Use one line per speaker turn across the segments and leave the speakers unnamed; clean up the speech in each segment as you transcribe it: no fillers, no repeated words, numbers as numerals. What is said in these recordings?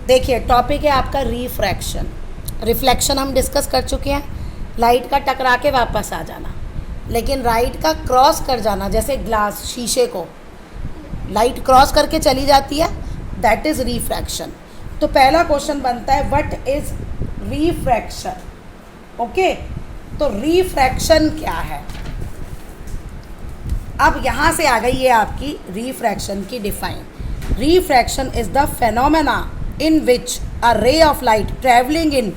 देखिए टॉपिक है आपका रिफ्रैक्शन। रिफ्लेक्शन हम डिस्कस कर चुके हैं, लाइट का टकरा के वापस आ जाना, लेकिन लाइट का क्रॉस कर जाना, जैसे ग्लास शीशे को लाइट क्रॉस करके चली जाती है, दैट इज़ रिफ्रैक्शन। तो पहला क्वेश्चन बनता है व्हाट इज़ रिफ्रैक्शन। ओके, तो रिफ्रैक्शन क्या है। अब यहाँ से आ गई है आपकी रिफ्रैक्शन की define. Refraction is the phenomena in which a ray of light traveling in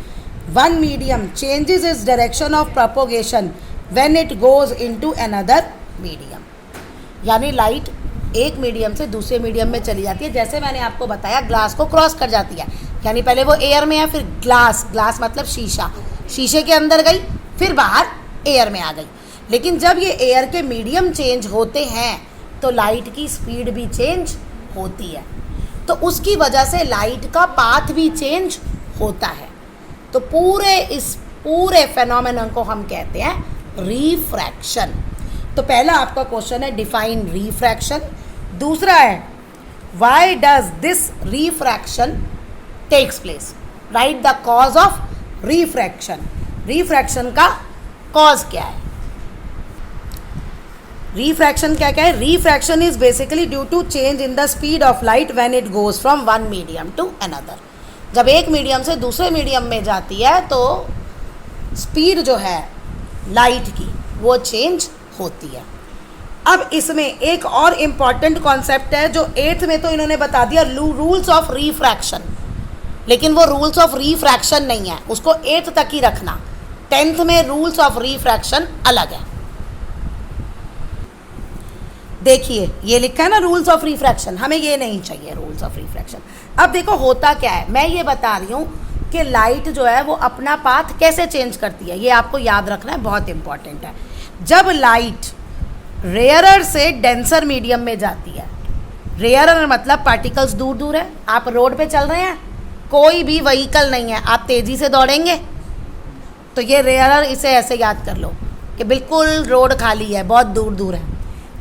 one medium changes its direction of propagation when it goes into another medium। यानी लाइट एक मीडियम से दूसरे मीडियम में चली जाती है, जैसे मैंने आपको बताया ग्लास को क्रॉस कर जाती है, यानी पहले वो एयर में है, फिर ग्लास मतलब शीशा, शीशे के अंदर गई, फिर बाहर एयर में आ गई। लेकिन जब ये एयर के मीडियम चेंज होते हैं तो लाइट की स्पीड भी चेंज होती है, तो उसकी वजह से लाइट का पाथ भी चेंज होता है। तो पूरे फेनोमेनन को हम कहते हैं रिफ्रैक्शन। तो पहला आपका क्वेश्चन है डिफाइन रिफ्रैक्शन। दूसरा है why does this refraction takes place, write the cause of refraction. Refraction का कॉज क्या है, रिफ्रैक्शन क्या है। Refraction is basically due to change in the speed of light when it goes from one medium to another. जब एक medium से दूसरे medium में जाती है तो स्पीड जो है लाइट की वो चेंज होती है। अब इसमें एक और इम्पॉर्टेंट कॉन्सेप्ट है जो 8th में तो इन्होंने बता दिया, रूल्स ऑफ रिफ्रैक्शन, लेकिन वो रूल्स ऑफ रिफ्रैक्शन नहीं है, उसको 8th तक ही रखना। 10th में रूल्स ऑफ रिफ्रैक्शन अलग है। देखिए ये लिखा है ना रूल्स ऑफ रिफ्रैक्शन, हमें ये नहीं चाहिए रूल्स ऑफ रिफ्रैक्शन। अब देखो होता क्या है, मैं ये बता रही हूँ कि लाइट जो है वो अपना पाथ कैसे चेंज करती है, ये आपको याद रखना है, बहुत इंपॉर्टेंट है। जब लाइट रेयरर से डेंसर मीडियम में जाती है, रेयरर मतलब पार्टिकल्स दूर दूर है, आप रोड पे चल रहे हैं, कोई भी व्हीकल नहीं है, आप तेज़ी से दौड़ेंगे, तो ये रेयरर, इसे ऐसे याद कर लो कि बिल्कुल रोड खाली है, बहुत दूर दूर है।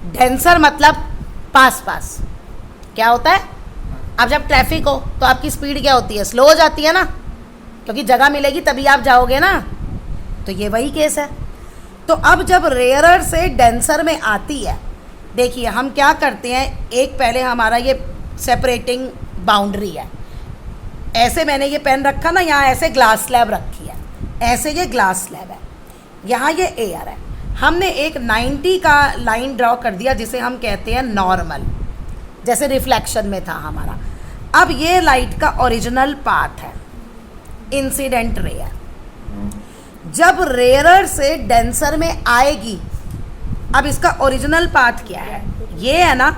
डेंसर मतलब पास पास। क्या होता है, अब जब ट्रैफिक हो तो आपकी स्पीड क्या होती है, स्लो हो जाती है ना, क्योंकि जगह मिलेगी तभी आप जाओगे ना, तो ये वही केस है। तो अब जब रेयरर से डेंसर में आती है, देखिए हम क्या करते हैं, एक पहले हमारा ये सेपरेटिंग बाउंड्री है, ऐसे मैंने ये पेन रखा ना, यहाँ ऐसे ग्लास स्लैब रखी है, ऐसे ये ग्लास स्लैब है, यहाँ ये एयर है, हमने एक 90 का लाइन ड्रॉ कर दिया जिसे हम कहते हैं नॉर्मल, जैसे रिफ्लेक्शन में था हमारा। अब ये लाइट का ओरिजिनल पाथ है इंसिडेंट रेयर। जब रेयरर से डेंसर में आएगी, अब इसका ओरिजिनल पाथ क्या है, ये है ना,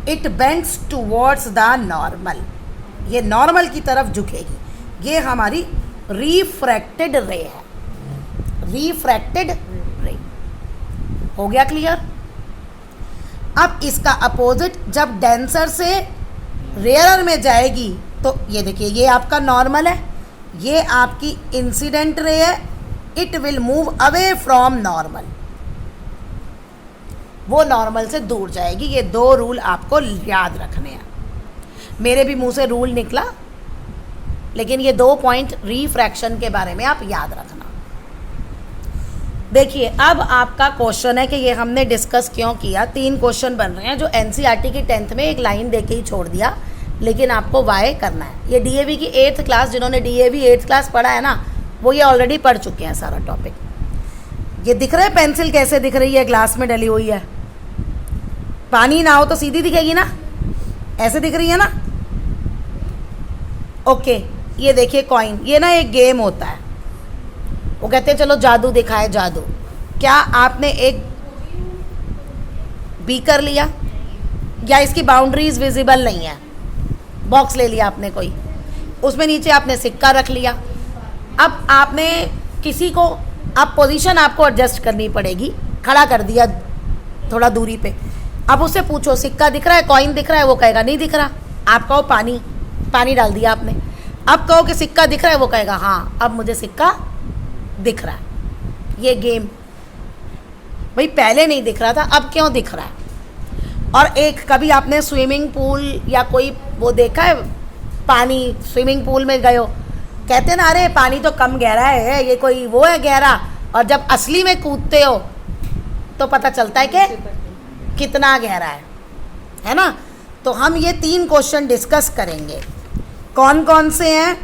it bends towards the normal, ये नॉर्मल की तरफ झुकेगी, ये हमारी रिफ्रैक्टेड रे है, रिफ्रैक्टेड रे। हो गया क्लियर। अब इसका अपोजिट जब डेंसर से रेयरर में जाएगी तो ये देखिए, ये आपका नॉर्मल है, ये आपकी इंसिडेंट रे है, it will move away from normal, वो नॉर्मल से दूर जाएगी। ये दो रूल आपको याद रखने हैं, मेरे भी मुंह से रूल निकला, लेकिन ये 2 पॉइंट रिफ्रैक्शन के बारे में आप याद रखना। देखिए अब आपका क्वेश्चन है कि ये हमने डिस्कस क्यों किया। 3 क्वेश्चन बन रहे हैं जो एनसीईआरटी की 10th में एक लाइन देके ही छोड़ दिया, लेकिन आपको वाई करना है। ये डीएवी की 8th क्लास, जिन्होंने डीएवी 8th क्लास पढ़ा है ना, वो ये ऑलरेडी पढ़ चुके हैं सारा टॉपिक। ये दिख रहा है पेंसिल कैसे दिख रही है, ग्लास में डली हुई है, पानी ना हो तो सीधी दिखेगी ना, ऐसे दिख रही है ना। ओके, ये देखिए कॉइन, ये ना एक गेम होता है, वो कहते हैं चलो जादू दिखाए जादू। क्या आपने एक बीकर लिया, या इसकी बाउंड्रीज विजिबल नहीं है, बॉक्स ले लिया आपने कोई, उसमें नीचे आपने सिक्का रख लिया। अब आपने किसी को, अब पोजीशन आपको एडजस्ट करनी पड़ेगी, खड़ा कर दिया थोड़ा दूरी पे, अब उससे पूछो सिक्का दिख रहा है, कॉइन दिख रहा है, वो कहेगा नहीं दिख रहा। आप कहो पानी डाल दिया आपने, अब कहो कि सिक्का दिख रहा है, वो कहेगा हाँ अब मुझे सिक्का दिख रहा है। ये गेम भाई पहले नहीं दिख रहा था, अब क्यों दिख रहा है। और एक कभी आपने स्विमिंग पूल या कोई वो देखा है पानी स्विमिंग पूल में गए हो, कहते हैं ना अरे पानी तो कम गहरा है, ये कोई वो है गहरा, और जब असली में कूदते हो तो पता चलता है कि कितना गहरा है ना। तो हम ये 3 क्वेश्चन डिस्कस करेंगे। कौन कौन से हैं?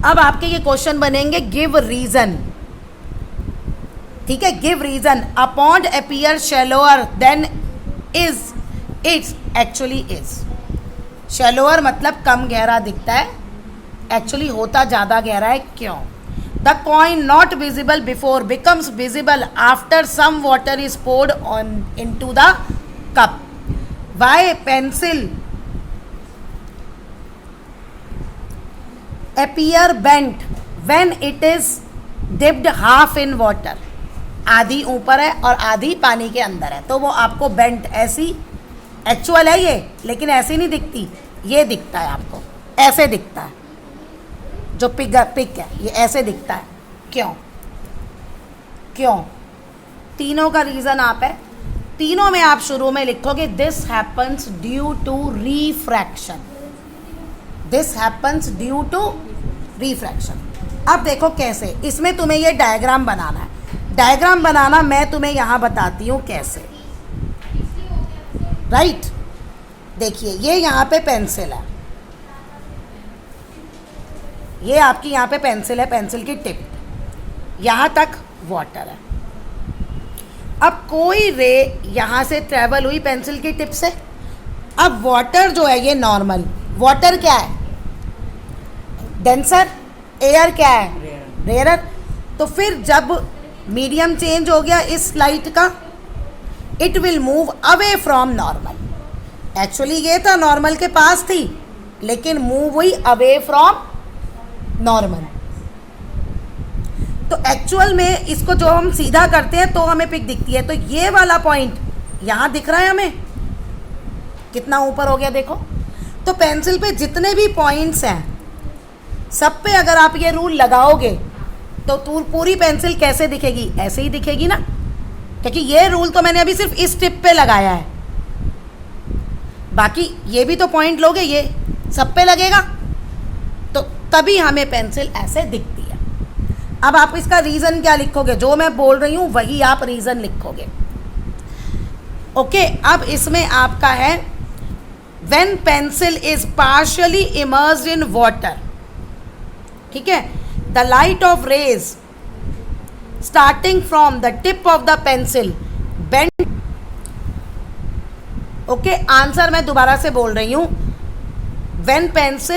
अब आपके ये क्वेश्चन बनेंगे गिव रीजन, ठीक है। Give reason, a pond appear shallower than is its actually is. Shallower मतलब कम गहरा दिखता है, एक्चुअली होता ज़्यादा गहरा है, क्यों? The coin not visible before becomes visible after some water is poured on into the cup. Why pencil appear bent when it is dipped half in water। आधी ऊपर है और आधी पानी के अंदर है, तो वो आपको बेंट ऐसी एक्चुअल है ये, लेकिन ऐसी नहीं दिखती, ये दिखता है आपको, ऐसे दिखता है। जो पिक है ये ऐसे दिखता है, क्यों? तीनों का रीज़न आप है, तीनों में आप शुरू में लिखोगे this happens due to refraction. This happens due to refraction. अब देखो कैसे, इसमें तुम्हें ये डायग्राम बनाना है। डायग्राम बनाना मैं तुम्हें यहाँ बताती हूँ कैसे, राइट। देखिए ये यहाँ पे पेंसिल है, ये आपकी यहाँ पे पेंसिल है, पेंसिल की टिप, यहाँ तक वाटर है। अब कोई रे यहाँ से ट्रेवल हुई पेंसिल की टिप से। अब वाटर जो है ये नॉर्मल, वाटर क्या है? डेंसर। एयर क्या है? रेयरर। तो फिर जब मीडियम चेंज हो गया इस लाइट का, it will move away from normal. Actually ये था नॉर्मल के पास थी, लेकिन मूव हुई अवे फ्रॉम नॉर्मल। तो एक्चुअल में इसको जो हम सीधा करते हैं तो हमें पिक दिखती है। तो ये वाला पॉइंट यहाँ दिख रहा है हमें, कितना ऊपर हो गया देखो। तो पेंसिल पे जितने भी पॉइंट्स हैं सब पे अगर आप ये रूल लगाओगे तो पूरी पेंसिल कैसे दिखेगी? ऐसे ही दिखेगी ना, क्योंकि ये रूल तो मैंने अभी सिर्फ इस टिप पे लगाया है, बाकी ये भी तो पॉइंट लोगे, ये सब पे लगेगा, तो तभी हमें पेंसिल ऐसे दिखती है। अब आप इसका रीज़न क्या लिखोगे? जो मैं बोल रही हूँ वही आप रीज़न लिखोगे, ओके। अब इसमें आपका है when pencil is partially immersed in water, ठीक है, the light of rays starting from the tip of the pencil bend, okay. Answer मैं दोबारा से बोल रही हूँ, व्हेन पेंसिल